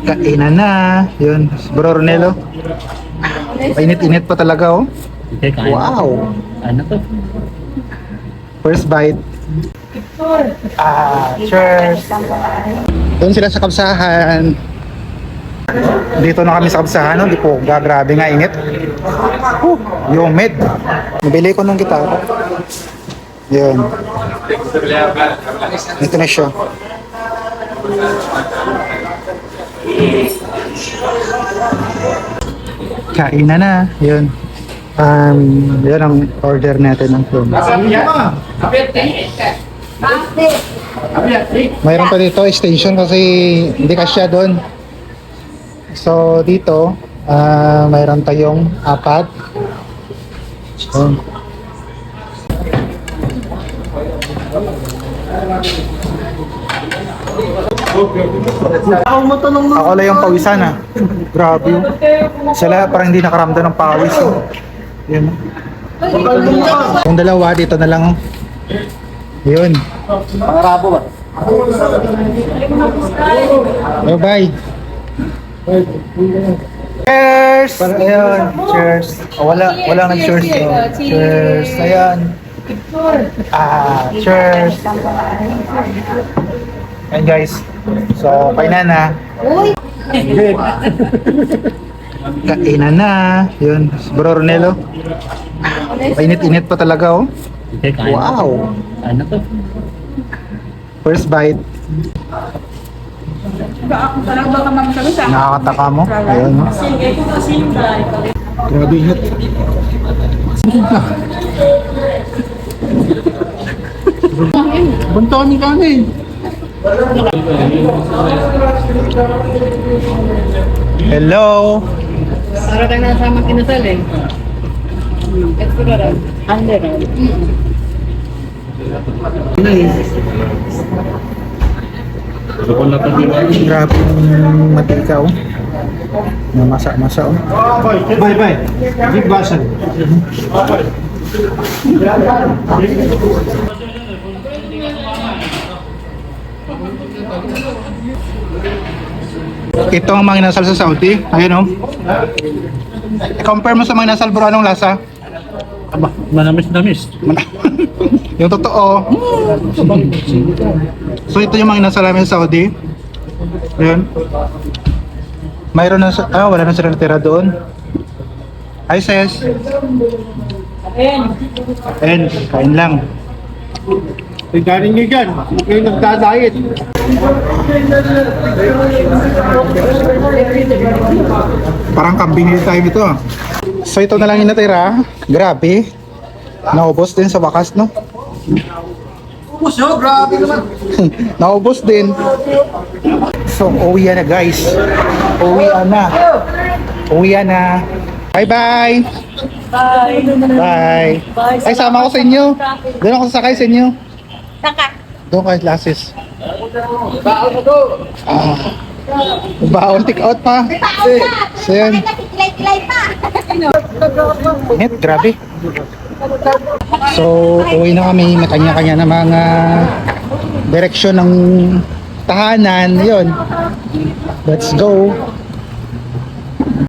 Kainan na. Yun, Bro Ronelo. Painit-init pa talaga, oh. Wow. Ano to? First bite. Cheers. Doon sila sa kabsahan. Dito na kami sa kabsahan, no? Di po, grabe nga init. Humid. Nabili ko ng gitara. Yun. Ito na siya. Kainan na. Yun. Yun ang order natin ng film. Mayroon pa dito extension kasi hindi kasya doon. So dito, mayroon tayong apat. Ako lang yung pawisan, ha. Grabe yun. Sila parang hindi nakaramdam ng pawis. Yun. Yung dalawa dito na lang. Yun. Pangarabo ba? Bye. Cheers! Ayun, cheers. Wala nang cheers. Cheers. Ayan. Cheers. Ayan guys. So, kainan na. Kainan na. Yun, Bro Ronelo. Painit-init pa talaga, oh. Wow. Ano to? First bite. Nakakataka mo. Ayun, no? Grabe init. Bunta kami kanin. Hello. Para tayo nasama kinasal eh. Ito na rin. Under rin. Grabe yung matika, oh. Namasa-masa, oh. Bye. Big basan. Ito ang mga inasal sa Saudi. Ayun, oh. I-compare mo sa mga inasal, bro. Anong lasa? Aba, manamis-namis. Yung totoo. So ito yung mga inasal namin sa Saudi. Ayun. Mayroon na, wala na sila natira doon. Hi, sis. And, kain lang. Galing nyo dyan. Huwag kayo nagdadayet. Parang kambing time ito, ah. So ito na lang yung natira. Grabe. Naubos din sa wakas, no? Ubus nyo, grabe naman. Naubos din. So, uwi na guys. Uwi na. Bye-bye. Bye. Ay, sama ko sa inyo. Doon ako sasakay sa inyo. Saka. Doon kayo classes. Baon na to. Baon, take out pa. So, yan. Init, grabe. So, uwi na kami. May kanya-kanya na mga direksyon ng tahanan. Yun. Let's go.